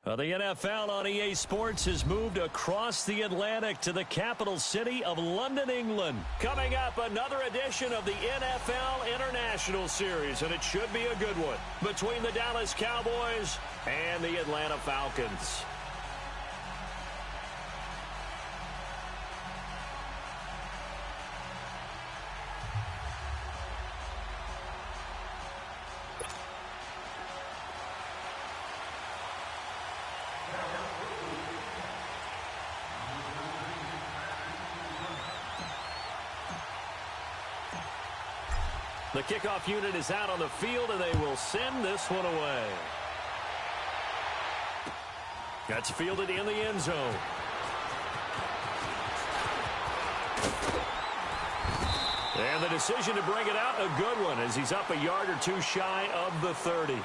The NFL on EA Sports has moved across the Atlantic to the capital city of London, England. Coming up, another edition of the NFL International Series, and it should be a good one, between the Dallas Cowboys and the Atlanta Falcons. The kickoff unit is out on the field, and they will send this one away. That's fielded in the end zone. And the decision to bring it out, a good one, as he's up a yard or two shy of the 30.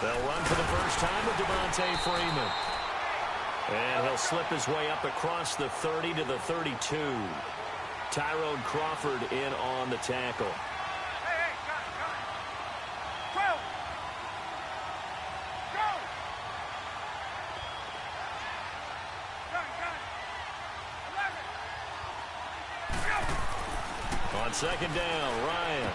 They'll run for the first time with Devontae Freeman. And he'll slip his way up across the 30 to the 32. Tyrone Crawford in on the tackle. On second down, Ryan.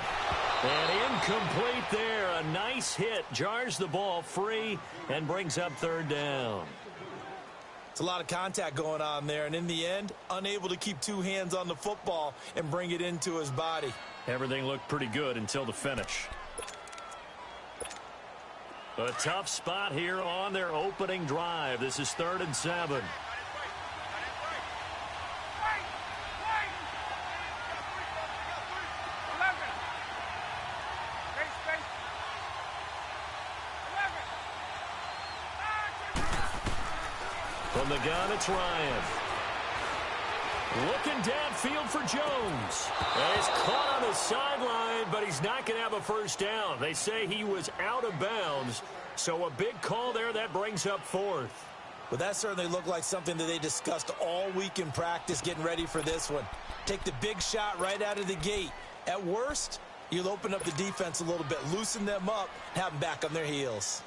And incomplete there. A nice hit. Jars the ball free and brings up third down. It's a lot of contact going on there. And in the end, unable to keep two hands on the football and bring it into his body. Everything looked pretty good until the finish. A tough spot here on their opening drive. This is 3rd and 7. From the gun, it's Ryan. Looking downfield for Jones. And he's caught on the sideline, but he's not going to have a first down. They say he was out of bounds, so a big call there that brings up 4th. Well, that certainly looked like something that they discussed all week in practice getting ready for this one. Take the big shot right out of the gate. At worst, you'll open up the defense a little bit, loosen them up, have them back on their heels.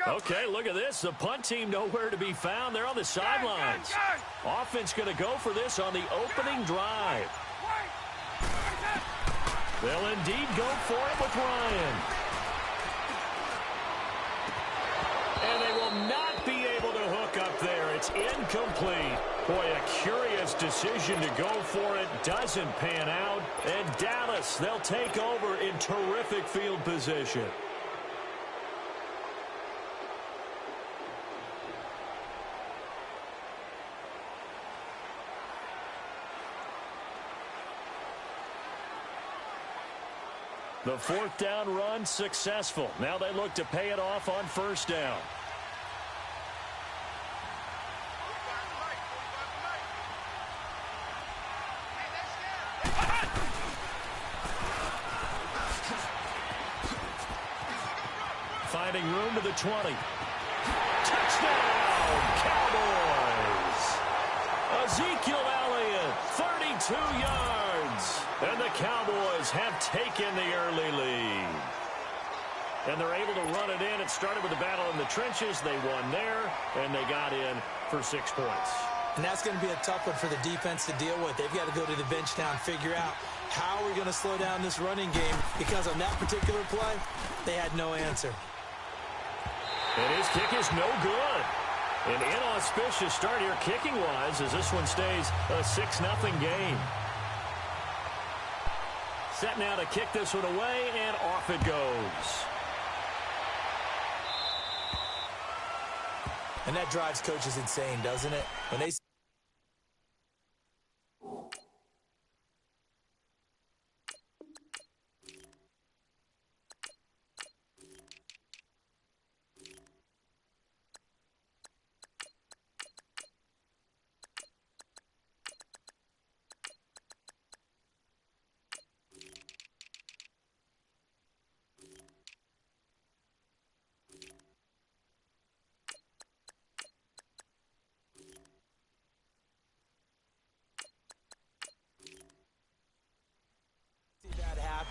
Okay, look at this. The punt team nowhere to be found. They're on the sidelines. Offense going to go for this on the opening drive. They'll indeed go for it with Ryan. And they will not be able to hook up there. It's incomplete. Boy, a curious decision to go for it. Doesn't pan out. And Dallas, they'll take over in terrific field position. The 4th down run successful. Now they look to pay it off on 1st down. Finding room to the 20. Touchdown, Cowboys! Ezekiel Elliott, 32 yards. And the Cowboys have taken the early lead. And they're able to run it in. It started with a battle in the trenches. They won there, and they got in for 6 points. And that's going to be a tough one for the defense to deal with. They've got to go to the bench now and figure out how we're going to slow down this running game, because on that particular play, they had no answer. And his kick is no good. An inauspicious start here kicking-wise as this one stays a 6-0 game. Set now to kick this one away, and off it goes. And that drives coaches insane, doesn't it? When they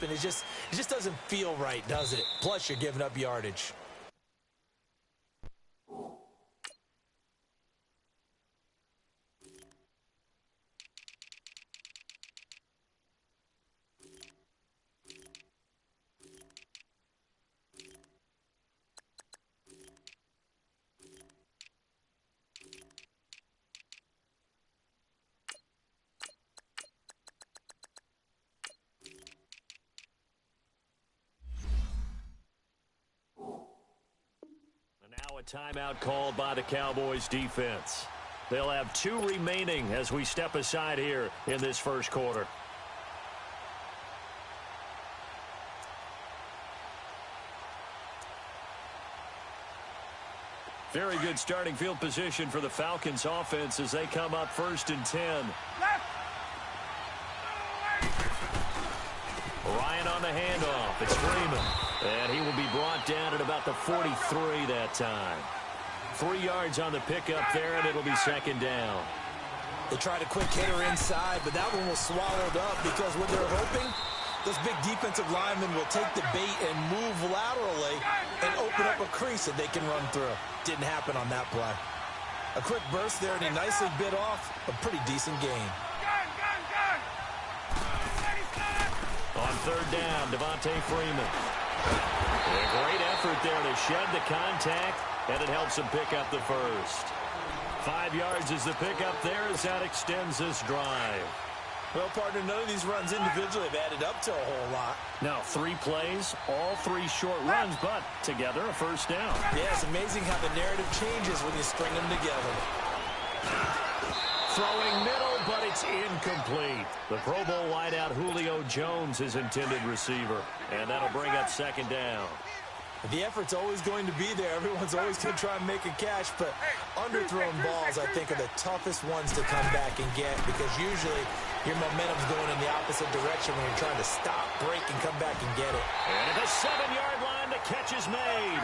happen. It just doesn't feel right, does it? Plus, you're giving up yardage. Now a timeout called by the Cowboys defense. They'll have 2 remaining as we step aside here in this first quarter. Very good starting field position for the Falcons offense as they come up 1st and 10. Ryan on the handoff. It's Freeman. And he will be brought down at about the 43 that time. 3 yards on the pickup there, and it'll be 2nd down. They tried a quick hitter inside, but that one was swallowed up because what they're hoping, those big defensive linemen will take the bait and move laterally and open up a crease that they can run through. Didn't happen on that play. A quick burst there, and he nicely bit off a pretty decent gain. On 3rd down, Devontae Freeman. A great effort there to shed the contact, and it helps him pick up the first. 5 yards is the pickup there as that extends this drive. Well, partner, none of these runs individually have added up to a whole lot. Now, 3 plays, all 3 short runs, but together a first down. Yeah, it's amazing how the narrative changes when you string them together. Throwing middle, but it's incomplete. The Pro Bowl wideout Julio Jones is intended receiver, and that'll bring up 2nd down. The effort's always going to be there. Everyone's always going to try and make a catch, but underthrown balls, I think, are the toughest ones to come back and get because usually your momentum's going in the opposite direction when you're trying to stop, break, and come back and get it. And at the 7-yard line, the catch is made.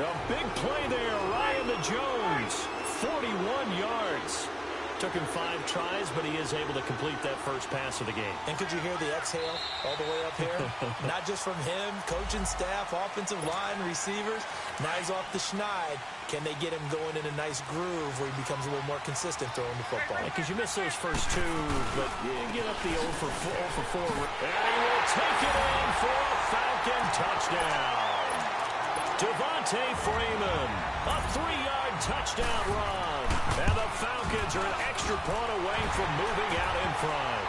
A big play there, Ryan to Jones, 41 yards. Took him 5 tries, but he is able to complete that first pass of the game. And could you hear the exhale all the way up here? Not just from him, coaching staff, offensive line, receivers. Now he's off the schneid. Can they get him going in a nice groove where he becomes a little more consistent throwing the football? Because you miss those first 2, but you get up the 0 for 4. And he will take it in for a Falcon touchdown. Devontae Freeman, a 3-yard touchdown run. And the Falcons are an extra point away from moving out in front.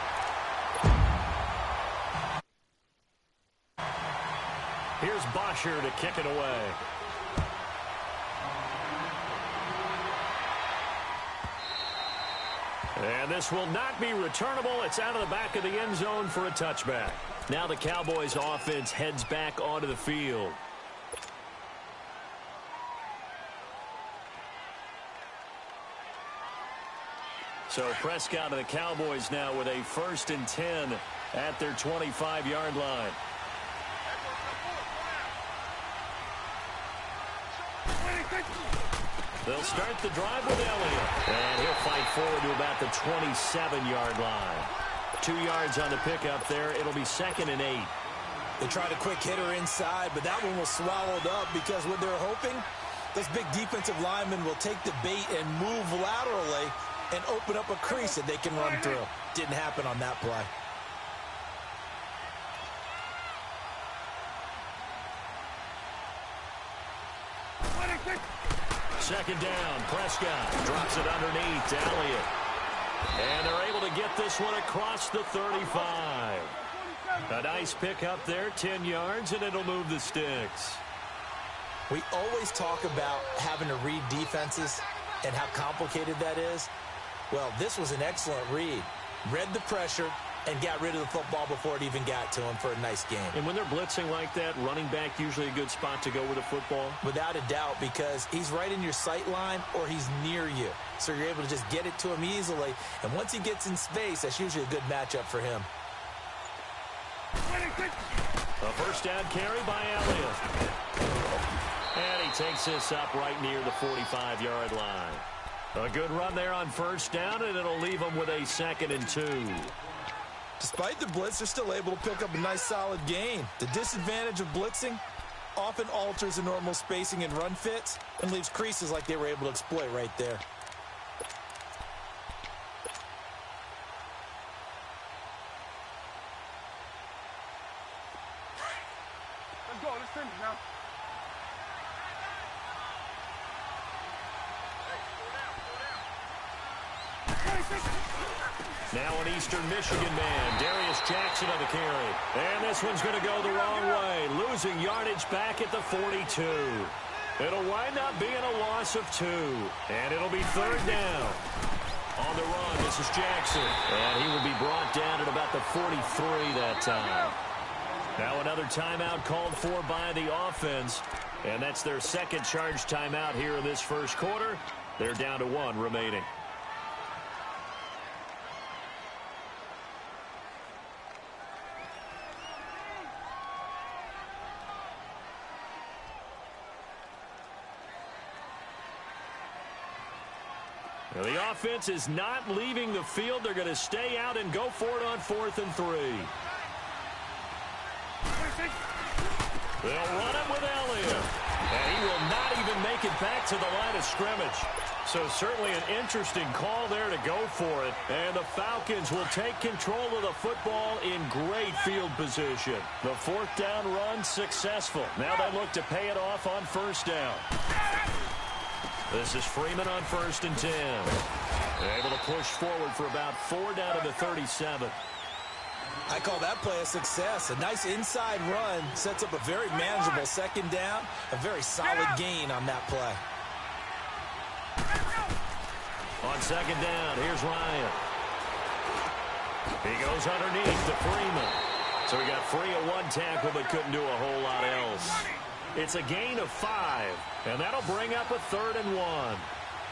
Here's Bosher to kick it away. And this will not be returnable. It's out of the back of the end zone for a touchback. Now the Cowboys offense heads back onto the field. So Prescott and the Cowboys now with a 1st and 10 at their 25-yard line. They'll start the drive with Elliott. And he'll fight forward to about the 27-yard line. 2 yards on the pickup there. It'll be 2nd and 8. They tried a quick hitter inside, but that one was swallowed up because what they're hoping, those big defensive linemen will take the bait and move laterally and open up a crease that they can run through. Didn't happen on that play. Second down, Prescott drops it underneath to Elliott. And they're able to get this one across the 35. A nice pick up there, 10 yards, and it'll move the sticks. We always talk about having to read defenses and how complicated that is. Well, this was an excellent read. Read the pressure and got rid of the football before it even got to him for a nice game. And when they're blitzing like that, running back usually a good spot to go with the football? Without a doubt, because he's right in your sight line or he's near you. So you're able to just get it to him easily. And once he gets in space, that's usually a good matchup for him. A first down carry by Elliott. And he takes this up right near the 45-yard line. A good run there on first down, and it'll leave him with a 2nd and 2. Despite the blitz, they're still able to pick up a nice solid gain. The disadvantage of blitzing often alters the normal spacing and run fits and leaves creases like they were able to exploit right there. Let's go. Let's finish now. Now an Eastern Michigan man, Darius Jackson on the carry. And this one's going to go the wrong way, losing yardage back at the 42. It'll wind up being a loss of 2. And it'll be third down. On the run, this is Jackson. And he will be brought down at about the 43 that time. Now another timeout called for by the offense. And that's their second charge timeout here in this first quarter. They're down to 1 remaining. Now the offense is not leaving the field. They're going to stay out and go for it on 4th and 3. They'll run it with Elliott. And he will not even make it back to the line of scrimmage. So certainly an interesting call there to go for it. And the Falcons will take control of the football in great field position. The 4th down run successful. Now they look to pay it off on 1st down. This is Freeman on 1st and 10. Able to push forward for about 4 down to the 37. I call that play a success. A nice inside run sets up a very manageable 2nd down. A very solid gain on that play. On 2nd down, here's Ryan. He goes underneath to Freeman. So he got free of 1 tackle but couldn't do a whole lot else. It's a gain of 5, and that'll bring up a 3rd and 1.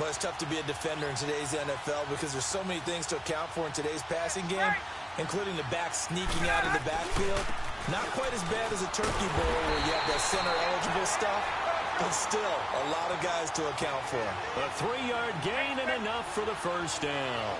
Well, it's tough to be a defender in today's NFL because there's so many things to account for in today's passing game, including the back sneaking out of the backfield. Not quite as bad as a turkey bowl where you have that center-eligible stuff, but still a lot of guys to account for. A 3-yard gain and enough for the 1st down.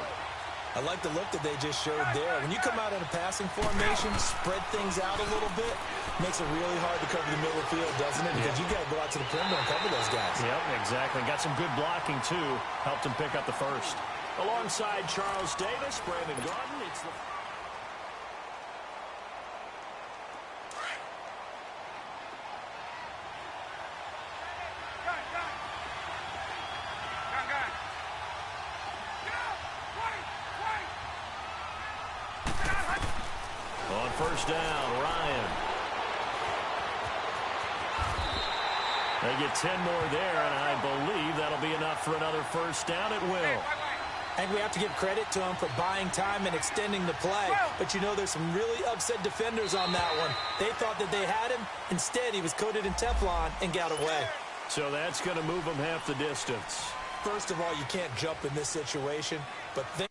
I like the look that they just showed there. When you come out in a passing formation, spread things out a little bit, makes it really hard to cover the middle of the field, doesn't it? Because you got to go out to the perimeter and cover those guys. Yep, exactly. Got some good blocking, too. Helped him pick up the 1st. Alongside Charles Davis, Brandon Garden, it's the... On 1st down, Ryan. They get 10 more there, and I believe that'll be enough for another 1st down. It will. I think we have to give credit to him for buying time and extending the play. But, you know, there's some really upset defenders on that one. They thought that they had him. Instead, he was coated in Teflon and got away. So that's going to move him half the distance. First of all, you can't jump in this situation, but think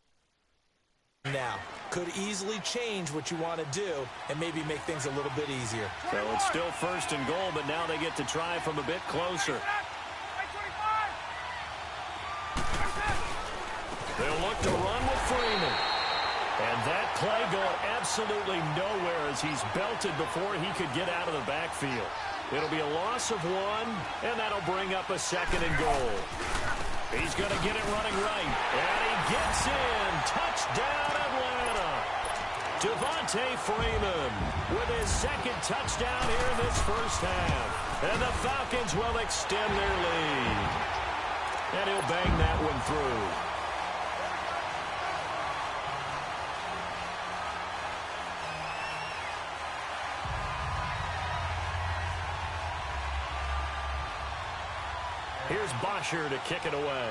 now. Could easily change what you want to do and maybe make things a little bit easier. So it's still 1st and goal, but now they get to try from a bit closer. They'll look to run with Freeman. And that play going absolutely nowhere as he's belted before he could get out of the backfield. It'll be a loss of 1, and that'll bring up a 2nd and goal. He's going to get it running right. And he gets in. Touchdown, Atlanta. Devontae Freeman with his 2nd touchdown here in this 1st half. And the Falcons will extend their lead. And he'll bang that one through. Here's Bosher to kick it away.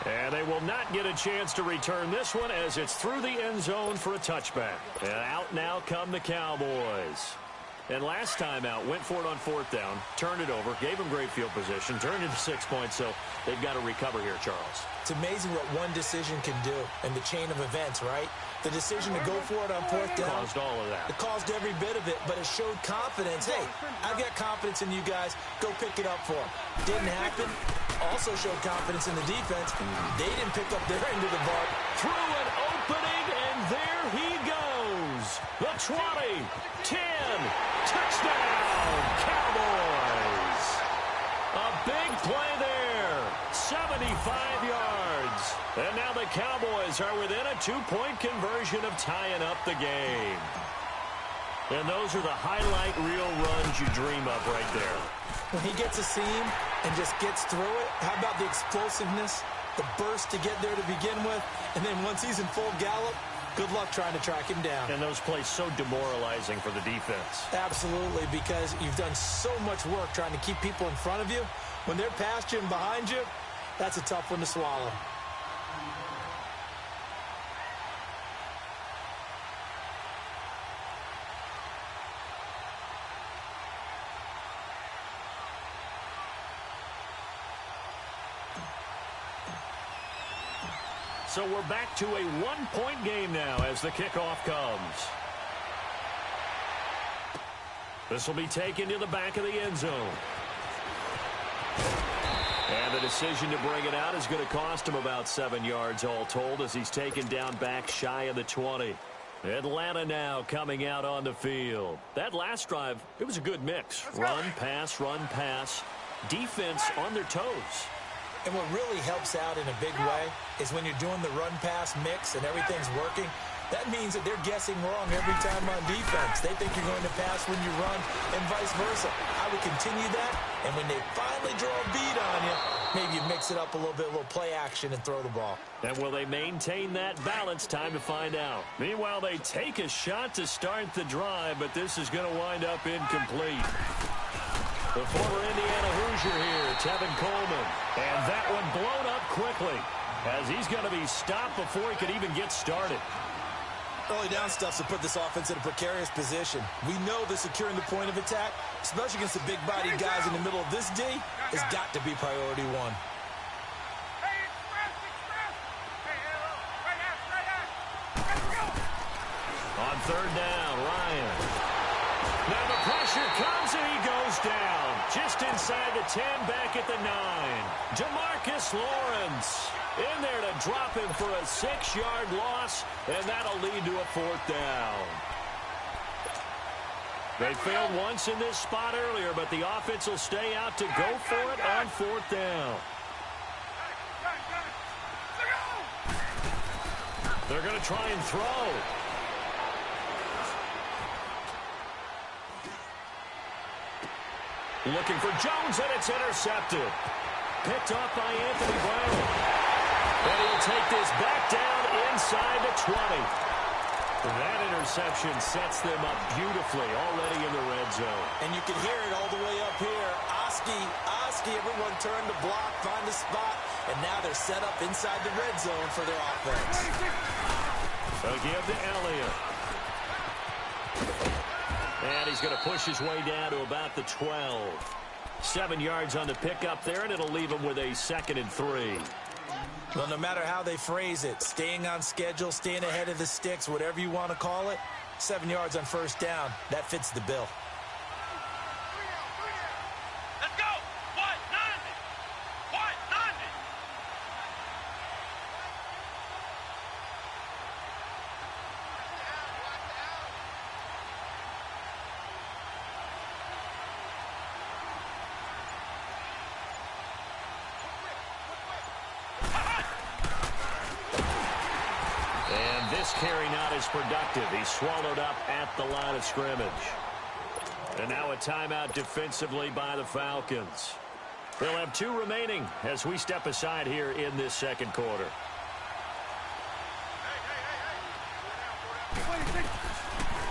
And they will not get a chance to return this one as it's through the end zone for a touchback. And out now come the Cowboys. And last time out, went for it on 4th down, turned it over, gave them great field position, turned into 6 points, so they've got to recover here, Charles. It's amazing what one decision can do in the chain of events, right? The decision to go for it on 4th down. Caused all of that. It caused every bit of it, but it showed confidence. Hey, I've got confidence in you guys. Go pick it up for them. Didn't happen. Also showed confidence in the defense. They didn't pick up their end of the bar. Through an opening, and there he goes. The 20, 10, touchdown, Cowboys. A big play there, 75 yards. And now the Cowboys are within a 2-point conversion of tying up the game. And those are the highlight reel runs you dream of right there. When he gets a seam and just gets through it, how about the explosiveness, the burst to get there to begin with, and then once he's in full gallop, good luck trying to track him down. And those plays so demoralizing for the defense. Absolutely, because you've done so much work trying to keep people in front of you. When they're past you and behind you, that's a tough one to swallow. So we're back to a 1-point game now as the kickoff comes. This will be taken to the back of the end zone. And the decision to bring it out is going to cost him about 7 yards all told as he's taken down back shy of the 20. Atlanta now coming out on the field. That last drive, it was a good mix. Run, pass, defense on their toes. And what really helps out in a big way is when you're doing the run-pass mix and everything's working, that means that they're guessing wrong every time on defense. They think you're going to pass when you run and vice versa. I would continue that, and when they finally draw a bead on you, maybe you mix it up a little bit, a little play action and throw the ball. And will they maintain that balance? Time to find out. Meanwhile, they take a shot to start the drive, but this is going to wind up incomplete. The former Indiana Hoosier here, Tevin Coleman. And that one blown up quickly as he's going to be stopped before he could even get started. Early down stuff to put this offense in a precarious position. We know that securing the point of attack, especially against the big-bodied guys in the middle of this D, has got to be priority one. On 3rd down, Ryan. Now the pressure comes and he goes down. Just inside the 10, back at the 9. Demarcus Lawrence in there to drop him for a 6-yard loss, and that'll lead to a 4th down. They failed once in this spot earlier, but the offense will stay out to go for it on 4th down. They're going to try and throw. Looking for Jones, and it's intercepted. Picked off by Anthony Brown. And he'll take this back down inside the 20. That interception sets them up beautifully already in the red zone. And you can hear it all the way up here. Oski, everyone turned the block, find a spot, and now they're set up inside the red zone for their offense. So give to Elliott. And he's going to push his way down to about the 12. 7 yards on the pickup there, and it'll leave him with a 2nd and 3. Well, no matter how they phrase it, staying on schedule, staying ahead of the sticks, whatever you want to call it, 7 yards on 1st down, that fits the bill. Let's go! What? Nothing! What? Nothing! And this carry not as productive. He's swallowed up at the line of scrimmage. And now a timeout defensively by the Falcons. They'll have 2 remaining as we step aside here in this 2nd quarter.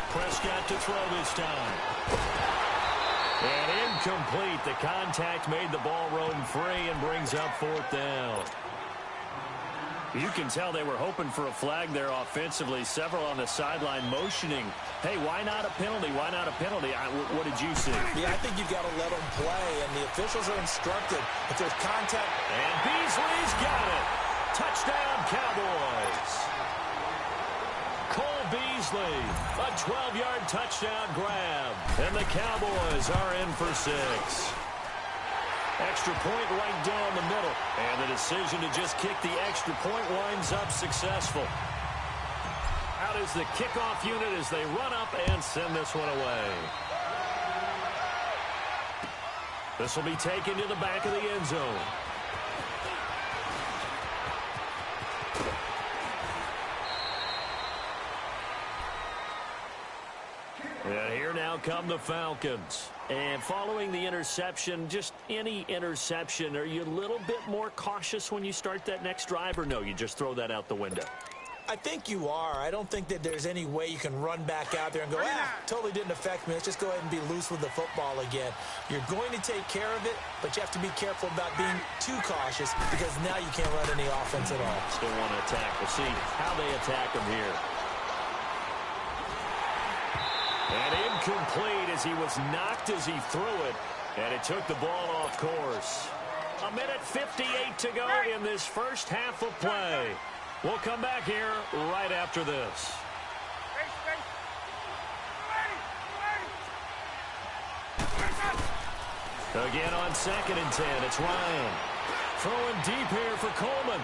Prescott to throw this time. And incomplete. The contact made the ball roam free and brings up 4th down. You can tell they were hoping for a flag there offensively. Several on the sideline motioning, hey, why not a penalty? Why not a penalty? What did you see? Yeah, I think you've got to let them play, and the officials are instructed if there's contact. And Beasley's got it. Touchdown, Cowboys. Cole Beasley, a 12-yard touchdown grab. And the Cowboys are in for 6. Extra point right down the middle. And the decision to just kick the extra point winds up successful. Out is the kickoff unit as they run up and send this one away. This will be taken to the back of the end zone. And here now come the Falcons. And following the interception, just any interception, are you a little bit more cautious when you start that next drive, or no, you just throw that out the window? I think you are. I don't think that there's any way you can run back out there and go, totally didn't affect me. Let's just go ahead and be loose with the football again. You're going to take care of it, but you have to be careful about being too cautious because now you can't run any offense at all. Still want to attack. We'll see how they attack him here. And incomplete as he was knocked as he threw it, and it took the ball off course. 1:58 to go in this first half of play. We'll come back here right after this. Again on 2nd and 10, it's Ryan. Throwing deep here for Coleman.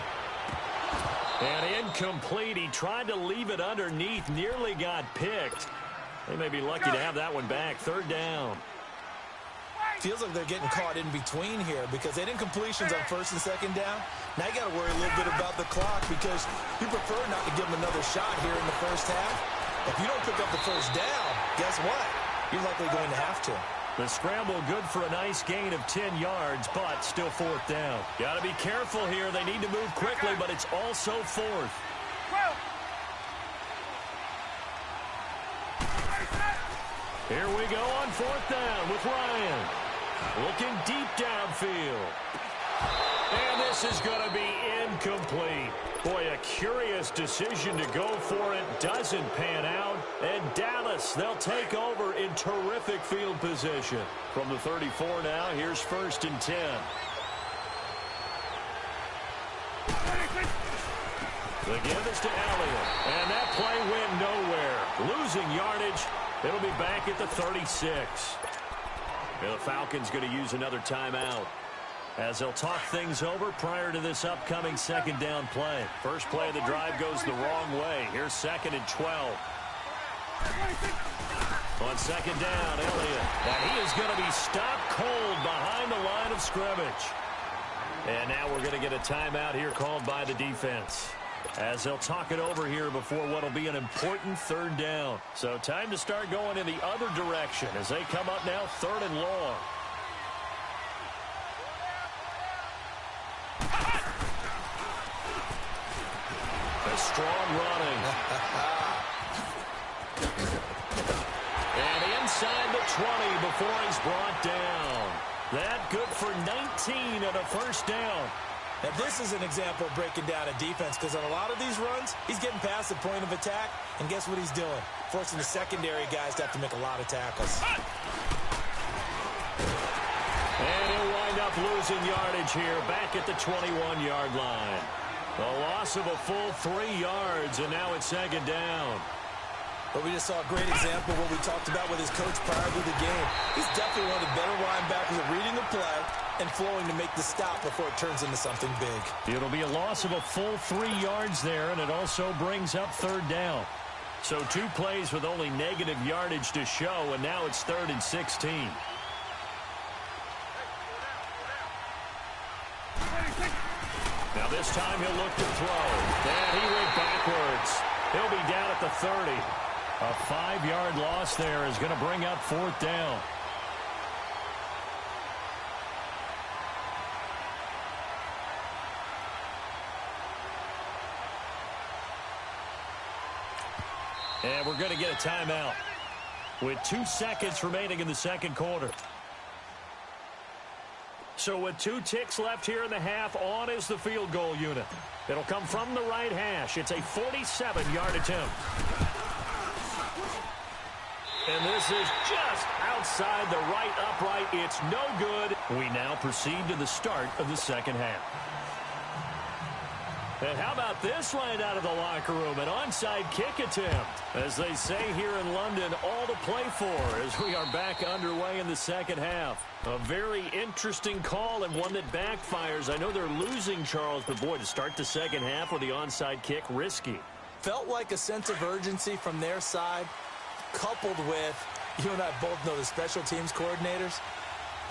And incomplete. He tried to leave it underneath, nearly got picked. They may be lucky to have that one back. 3rd down. Feels like they're getting caught in between here because they didn't completions on 1st and 2nd down. Now you got to worry a little bit about the clock because you prefer not to give them another shot here in the first half. If you don't pick up the 1st down, guess what? You're likely going to have to. The scramble good for a nice gain of 10 yards, but still 4th down. Got to be careful here. They need to move quickly, but it's also 4th. Here we go on 4th down with Ryan. Looking deep downfield. And this is going to be incomplete. Boy, a curious decision to go for it. Doesn't pan out. And Dallas, they'll take over in terrific field position. From the 34 now, here's 1st and 10. The give is to Elliott. And that play went nowhere. Losing yardage. It'll be back at the 36. And the Falcons going to use another timeout as they'll talk things over prior to this upcoming 2nd down play. First play of the drive goes the wrong way. Here's 2nd and 12. On 2nd down, Elliott. And he is going to be stopped cold behind the line of scrimmage. And now we're going to get a timeout here called by the defense, as they'll talk it over here before what will be an important 3rd down. So time to start going in the other direction as they come up now 3rd and long. A strong running. And inside the 20 before he's brought down. That good for 19 and a 1st down. Now, this is an example of breaking down a defense because on a lot of these runs, he's getting past the point of attack, and guess what he's doing? Forcing the secondary guys to have to make a lot of tackles. And he'll wind up losing yardage here back at the 21-yard line. A loss of a full 3 yards, and now it's 2nd down. But we just saw a great example of what we talked about with his coach prior to the game. He's definitely one of the better linebackers at reading the play and flowing to make the stop before it turns into something big. It'll be a loss of a full 3 yards there, and it also brings up 3rd down. So 2 plays with only negative yardage to show, and now it's 3rd and 16. Now this time he'll look to throw. And he went backwards. He'll be down at the 30. A 5-yard loss there is going to bring up 4th down. And we're going to get a timeout with 2 seconds remaining in the 2nd quarter. So with 2 ticks left here in the half, on is the field goal unit. It'll come from the right hash. It's a 47-yard attempt. And this is just outside the right upright. It's no good. We now proceed to the start of the second half. And how about this right out of the locker room? An onside kick attempt. As they say here in London, all to play for as we are back underway in the second half. A very interesting call and one that backfires. I know they're losing, Charles, but boy, to start the second half with the onside kick, risky. Felt like a sense of urgency from their side, coupled with, you and I both know the special teams coordinators,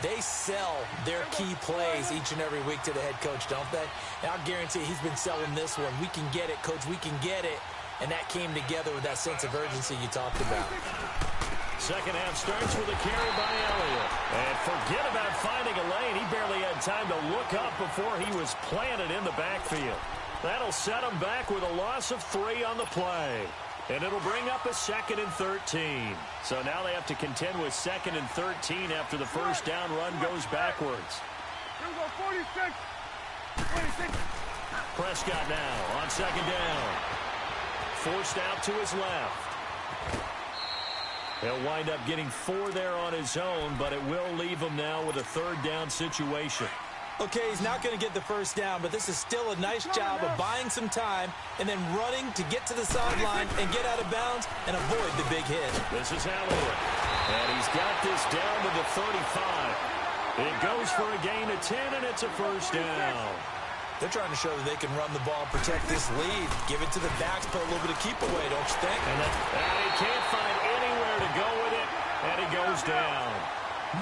they sell their key plays each and every week to the head coach, don't they? And I'll guarantee he's been selling this one. We can get it, coach, we can get it. And that came together with that sense of urgency you talked about. Second half starts with a carry by Elliott. And forget about finding a lane. He barely had time to look up before he was planted in the backfield. That'll set him back with a loss of 3 on the play. And it'll bring up a 2nd and 13. So now they have to contend with 2nd and 13 after the first down run goes backwards. 46. Prescott now on 2nd down. Forced out to his left. He'll wind up getting 4 there on his own, but it will leave him now with a 3rd down situation. Okay, he's not going to get the first down, but this is still a nice job of buying some time and then running to get to the sideline and get out of bounds and avoid the big hit. This is Elliott, and he's got this down to the 35. It goes for a gain of 10, and it's a first down. They're trying to show that they can run the ball, protect this lead, give it to the backs, put a little bit of keep away, don't you think? And he can't find anywhere to go with it, and he goes down.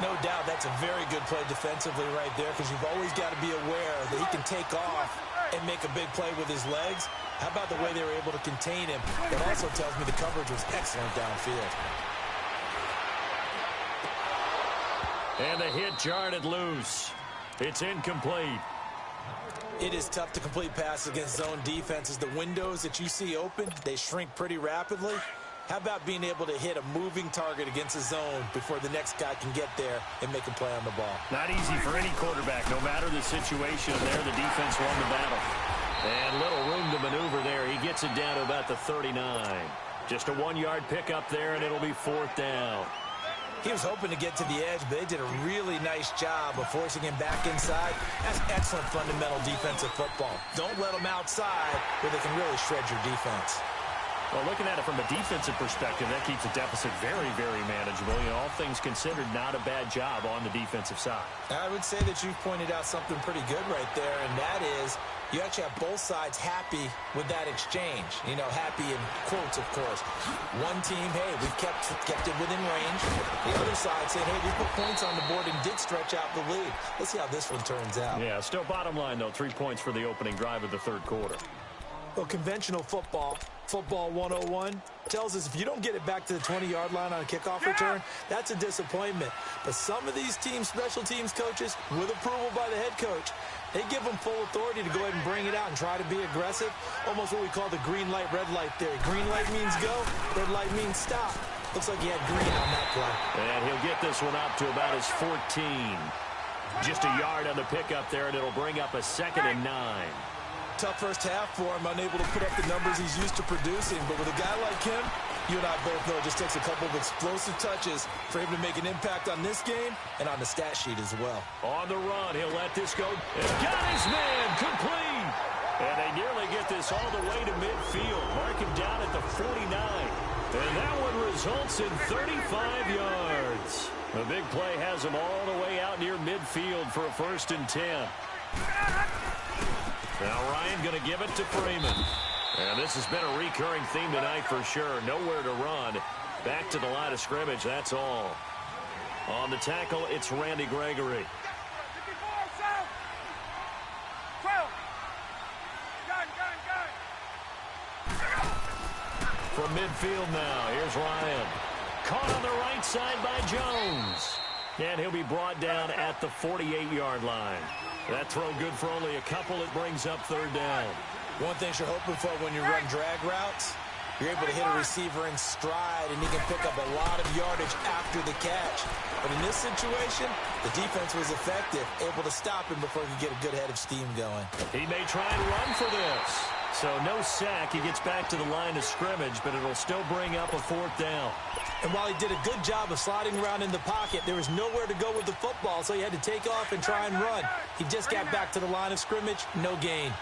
No doubt that's a very good play defensively right there because you've always got to be aware that he can take off and make a big play with his legs. How about the way they were able to contain him? That also tells me the coverage was excellent downfield. And the hit jarred it loose. It's incomplete. It is tough to complete passes against zone defenses. The windows that you see open, they shrink pretty rapidly. How about being able to hit a moving target against a zone before the next guy can get there and make a play on the ball? Not easy for any quarterback, no matter the situation. There, the defense won the battle. And little room to maneuver there. He gets it down to about the 39. Just a 1-yard pickup there, and it'll be 4th down. He was hoping to get to the edge, but they did a really nice job of forcing him back inside. That's excellent fundamental defensive football. Don't let them outside where they can really shred your defense. Well, looking at it from a defensive perspective, that keeps the deficit very, very manageable. You know, all things considered, not a bad job on the defensive side. I would say that you've pointed out something pretty good right there, and that is you actually have both sides happy with that exchange. You know, happy in quotes, of course. One team, hey, we've kept it within range. The other side saying, hey, we put points on the board and did stretch out the lead. Let's see how this one turns out. Yeah, still bottom line, though, 3 points for the opening drive of the 3rd quarter. Well, conventional football 101, tells us if you don't get it back to the 20-yard line on a kickoff return, that's a disappointment. But some of these teams, special teams coaches, with approval by the head coach, they give them full authority to go ahead and bring it out and try to be aggressive. Almost what we call the green light, red light theory. Green light means go, red light means stop. Looks like he had green on that play. And he'll get this one up to about his 14. Just a yard on the pickup there, and it'll bring up a 2nd and 9. Tough first half for him, unable to put up the numbers he's used to producing. But with a guy like him, you and I both know it just takes a couple of explosive touches for him to make an impact on this game and on the stat sheet as well. On the run, he'll let this go. And got his man complete. And they nearly get this all the way to midfield. Mark him down at the 49. And that one results in 35 yards. The big play has him all the way out near midfield for a 1st and 10. Now Ryan going to give it to Freeman. And this has been a recurring theme tonight for sure. Nowhere to run. Back to the line of scrimmage, that's all. On the tackle, it's Randy Gregory. From midfield now, here's Ryan. Caught on the right side by Jones. And he'll be brought down at the 48-yard line. That throw good for only a couple. It brings up 3rd down. One thing you're hoping for when you run drag routes, You're able to hit a receiver in stride, and he can pick up a lot of yardage after the catch. But in this situation, the defense was effective, able to stop him before he could get a good head of steam going. He may try and run for this. So no sack. He gets back to the line of scrimmage, but it'll still bring up a 4th down. And while he did a good job of sliding around in the pocket, there was nowhere to go with the football, so he had to take off and try and run. He just got back to the line of scrimmage, no gain.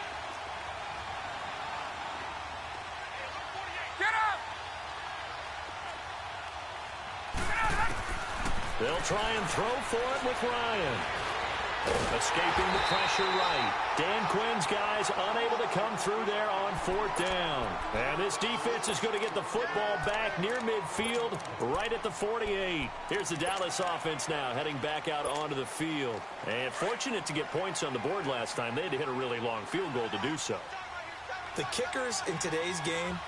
They'll try and throw for it with Ryan. Escaping the pressure right. Dan Quinn's guys unable to come through there on 4th down. And this defense is going to get the football back near midfield, right at the 48. Here's the Dallas offense now heading back out onto the field. And fortunate to get points on the board last time. They had to hit a really long field goal to do so. The kickers in today's game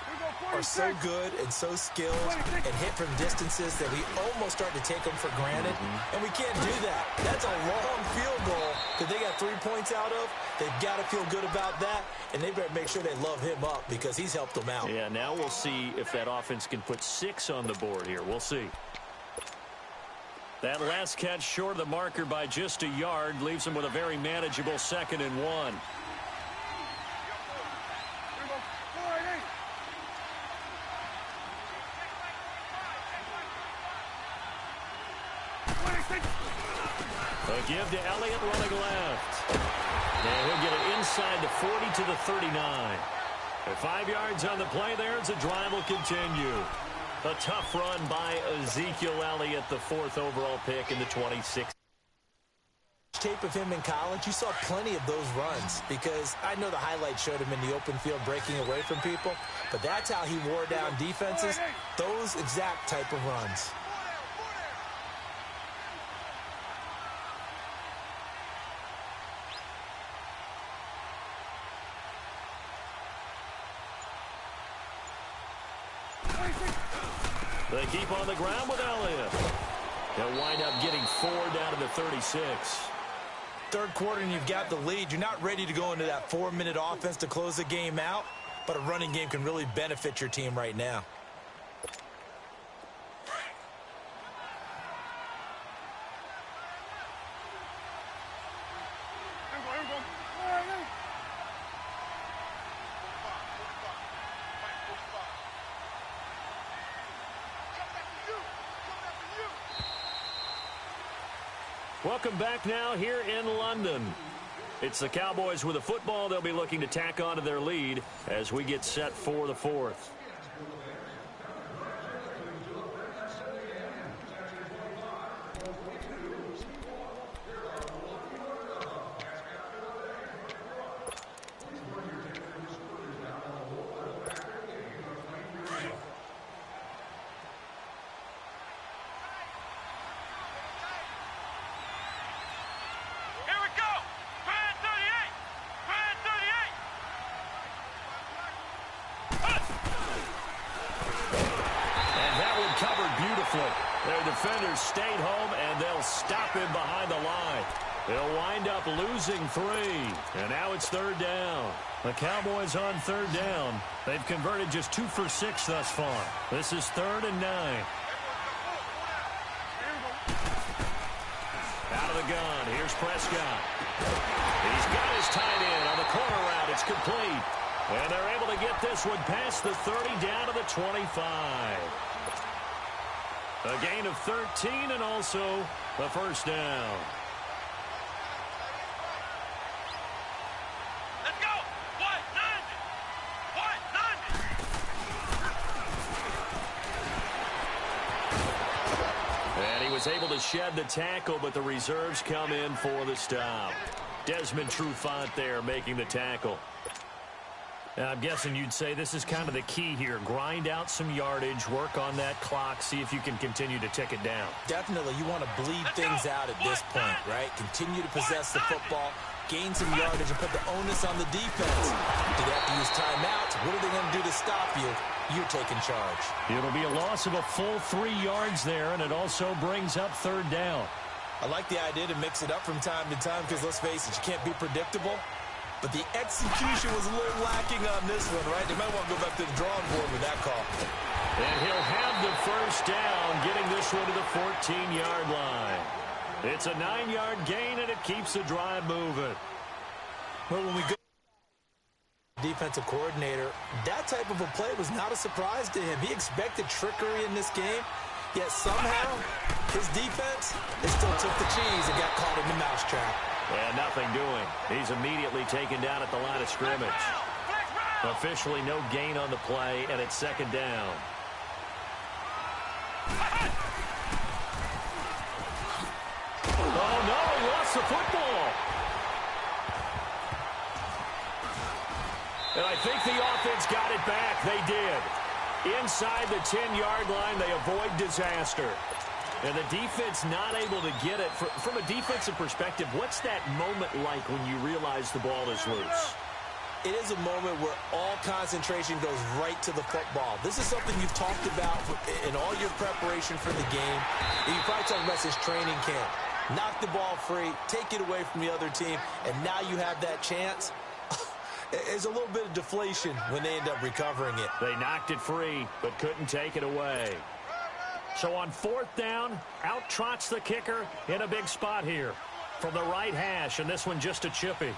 are so good and so skilled and hit from distances that we almost start to take them for granted. And we can't do that. That's a long field goal that they got 3 points out of. They've got to feel good about that, and they better make sure they love him up because he's helped them out. Yeah, now we'll see if that offense can put 6 on the board here. We'll see. That last catch short of the marker by just a yard leaves them with a very manageable 2nd and 1. A give to Elliott running left. And he'll get it inside the 40 to the 39. And 5 yards on the play there as the drive will continue. A tough run by Ezekiel Elliott, the 4th overall pick in the 26th. Tape of him in college, you saw plenty of those runs because I know the highlights showed him in the open field breaking away from people, but that's how he wore down defenses, those exact type of runs. They keep on the ground with Elliott. They'll wind up getting 4 down to the 36. Third quarter and you've got the lead. You're not ready to go into that 4-minute offense to close the game out, but a running game can really benefit your team right now. Welcome back now here in London. It's the Cowboys with the football. They'll be looking to tack on to their lead as we get set for the 4th. Their defenders stayed home, and they'll stop him behind the line. They'll wind up losing 3, and now it's 3rd down. The Cowboys on 3rd down. They've converted just 2 for 6 thus far. This is 3rd and 9. Out of the gun, here's Prescott. He's got his tight end on the corner route. It's complete. And they're able to get this one past the 30 down to the 25. A gain of 13 and also the 1st down. Let's go. What? 90. And he was able to shed the tackle, but the reserves come in for the stop. Desmond Trufant there making the tackle. I'm guessing you'd say this is kind of the key here. Grind out some yardage, work on that clock, see if you can continue to tick it down. Definitely, you want to bleed things out at this point, right? Continue to possess the football, gain some yardage, and put the onus on the defense. Do they have to use timeouts? What are they going to do to stop you? You're taking charge. It'll be a loss of a full 3 yards there, and it also brings up 3rd down. I like the idea to mix it up from time to time because, let's face it, you can't be predictable. but the execution was a little lacking on this one, right? They might want to go back to the drawing board with that call. And he'll have the first down, getting this one to the 14-yard line. It's a 9-yard gain, and it keeps the drive moving. Well, when we go defensive coordinator, that type of a play was not a surprise to him. He expected trickery in this game, yet somehow his defense, they still took the cheese and got caught in the mousetrap. And nothing doing. He's immediately taken down at the line of scrimmage. Officially no gain on the play, and it's second down. Oh, no, he lost the football. And I think the offense got it back. They did. Inside the 10-yard line, they avoid disaster. And the defense not able to get it. From a defensive perspective, what's that moment like when you realize the ball is loose? It is a moment where all concentration goes right to the football. This is something you've talked about in all your preparation for the game. And you probably talked about this training camp. Knock the ball free, take it away from the other team, and now you have that chance. There's a little bit of deflation when they end up recovering it. They knocked it free, but couldn't take it away. So on fourth down, out trots the kicker in a big spot here from the right hash, and this one just a chippy.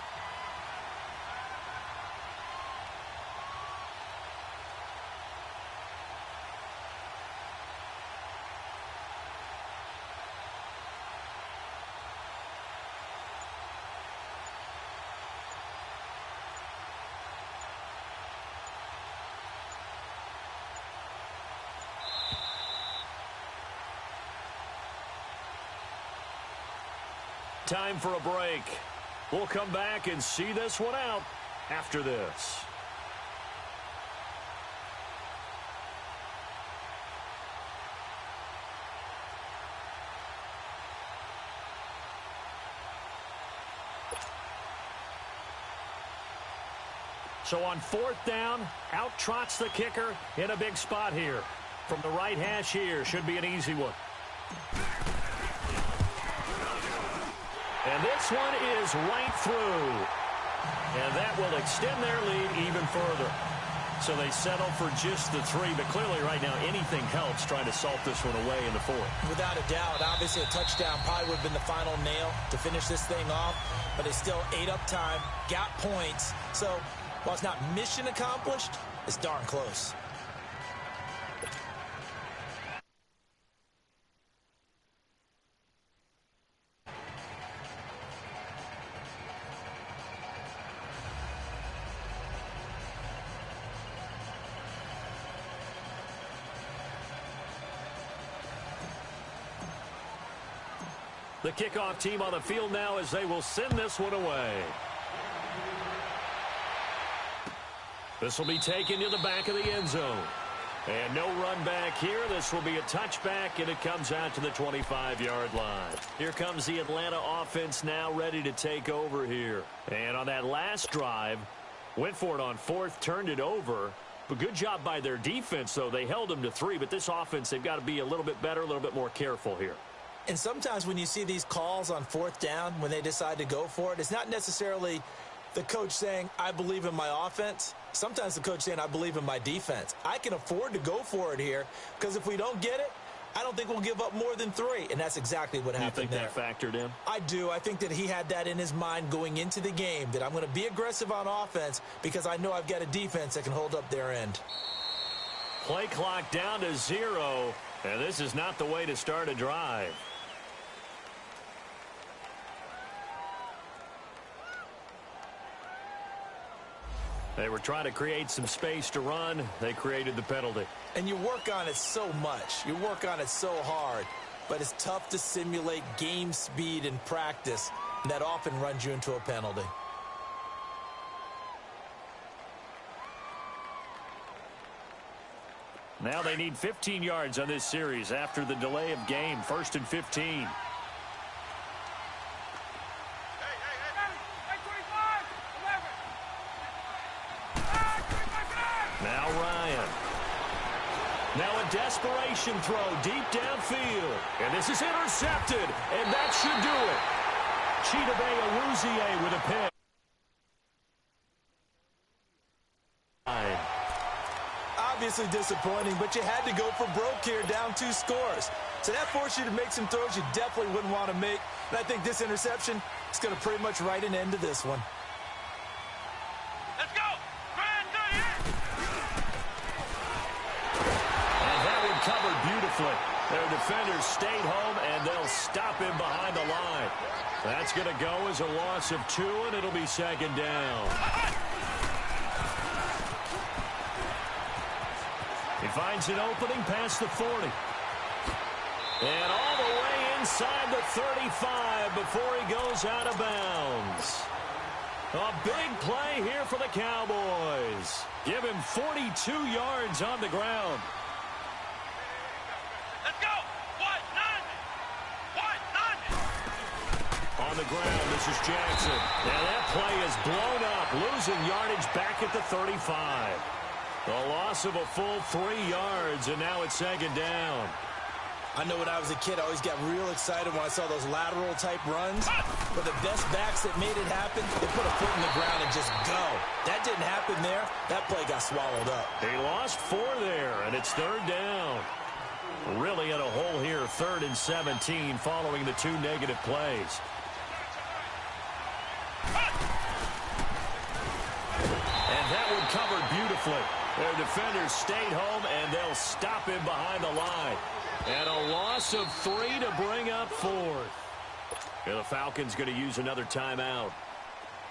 Time for a break. We'll come back and see this one out after this. So on fourth down, out trots the kicker in a big spot here. From the right hash here, should be an easy one. And this one is right through. And that will extend their lead even further. So they settle for just the 3, but clearly right now anything helps trying to salt this one away in the 4th. Without a doubt, obviously a touchdown probably would have been the final nail to finish this thing off, but they still ate up time, got points. So while it's not mission accomplished, it's darn close. The kickoff team on the field now as they will send this one away. This will be taken to the back of the end zone. And no run back here. This will be a touchback, and it comes out to the 25-yard line. Here comes the Atlanta offense now ready to take over here. And on that last drive, went for it on fourth, turned it over. But good job by their defense, though. They held them to 3, but this offense, they've got to be a little bit better, a little bit more careful here. And sometimes when you see these calls on fourth down, when they decide to go for it, it's not necessarily the coach saying, I believe in my offense. Sometimes the coach saying, I believe in my defense. I can afford to go for it here because if we don't get it, I don't think we'll give up more than 3. And that's exactly what happened there. You think that factored in? I do. I think that he had that in his mind going into the game, that I'm going to be aggressive on offense because I know I've got a defense that can hold up their end. Play clock down to 0, and this is not the way to start a drive. They were trying to create some space to run. They created the penalty. And you work on it so much. You work on it so hard. But it's tough to simulate game speed in practice. And that often runs you into a penalty. Now they need 15 yards on this series after the delay of game. 1st and 15. Now Ryan. Now a desperation throw deep downfield. And this is intercepted. And that should do it. Chidobe Awuzie with a pick. obviously disappointing, but you had to go for broke here, down 2 scores. So that forced you to make some throws you definitely wouldn't want to make. And I think this interception is going to pretty much write an end to this one. Let's go! Grand 38! And that one covered beautifully. Their defenders stayed home, and they'll stop him behind the line. That's going to go as a loss of 2, and it'll be second down. He finds an opening past the 40. And all the way inside the 35 before he goes out of bounds. A big play here for the Cowboys. Give him 42 yards on the ground. Let's go! 190! 190! On the ground, this is Jackson. And that play is blown up, losing yardage back at the 35. A loss of a full 3 yards, and now it's second down. I know when I was a kid, I always got real excited when I saw those lateral-type runs. But the best backs that made it happen, they put a foot in the ground and just go. That didn't happen there. That play got swallowed up. They lost 4 there, and it's third down. Really in a hole here, 3rd and 17, following the 2 negative plays. And that one covered beautifully. Their defenders stayed home, and they'll stop him behind the line. And a loss of 3 to bring up 4th. And the Falcons going to use another timeout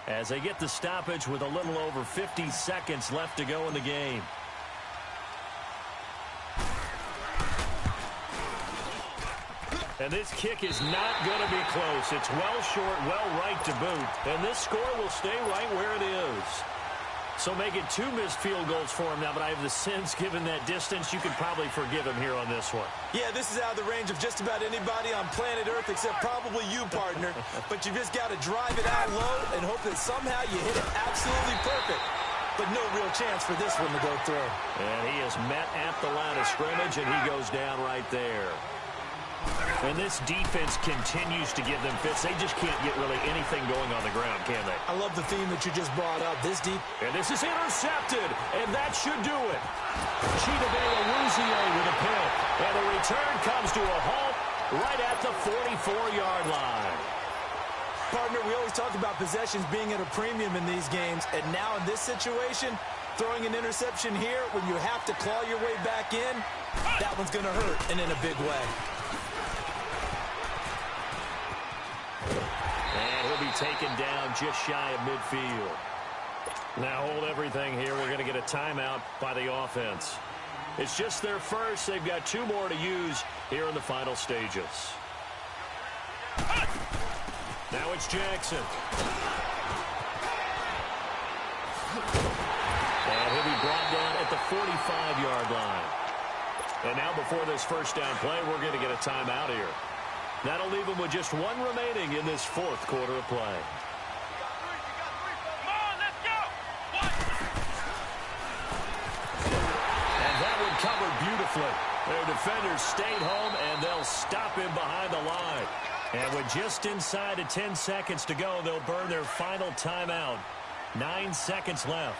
as they get the stoppage with a little over 50 seconds left to go in the game. And this kick is not going to be close. It's well short, well right to boot. And this score will stay right where it is. So making 2 missed field goals for him now, but I have the sense, given that distance, you could probably forgive him here on this one. Yeah, this is out of the range of just about anybody on planet Earth except probably you, partner. But you just got to drive it out low and hope that somehow you hit it absolutely perfect. But no real chance for this one to go through. And he is met at the line of scrimmage, and he goes down right there. And this defense continues to give them fits. They just can't get really anything going on the ground, can they? I love the theme that you just brought up. And this is intercepted, and that should do it. Chidobe with a pick. And the return comes to a halt right at the 44-yard line. Partner, we always talk about possessions being at a premium in these games. And now in this situation, throwing an interception here when you have to claw your way back in, that one's going to hurt, and in a big way. And he'll be taken down just shy of midfield. Now hold everything here. We're going to get a timeout by the offense. It's just their first. They've got 2 more to use here in the final stages. Now it's Jackson. And he'll be brought down at the 45-yard line. And now before this first down play, we're going to get a timeout here. That'll leave them with just 1 remaining in this 4th quarter of play. Come on, let's go! And that one covered beautifully. Their defenders stayed home, and they'll stop him behind the line. And with just inside of 10 seconds to go, they'll burn their final timeout. 9 seconds left.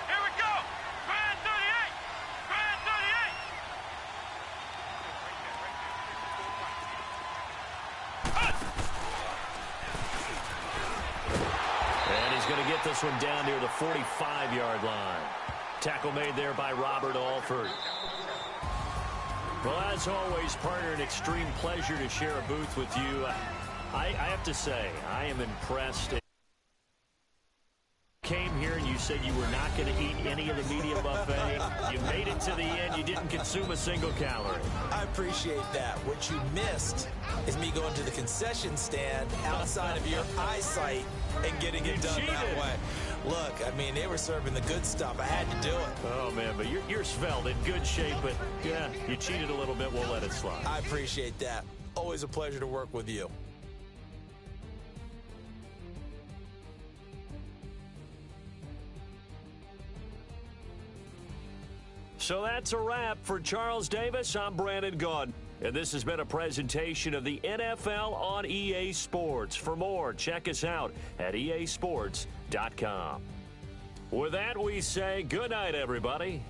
Here we go! Grand 38! Grand 38! And he's going to get this one down near the 45-yard line. Tackle made there by Robert Alford. Well, as always, partner, an extreme pleasure to share a booth with you. I have to say, I am impressed. Came here and you said you were not going to eat any of the medium buffet. You made it to the end. You didn't consume a single calorie. I appreciate that. What you missed is me going to the concession stand outside of your eyesight and getting it done that way. Look, I mean, they were serving the good stuff. I had to do it. Oh, man, but you're svelte, in good shape, but, yeah, you cheated a little bit. We'll let it slide. I appreciate that. Always a pleasure to work with you. So that's a wrap for Charles Davis. I'm Brandon Gaudin, and this has been a presentation of the NFL on EA Sports. For more, check us out at easports.com. With that, we say good night, everybody.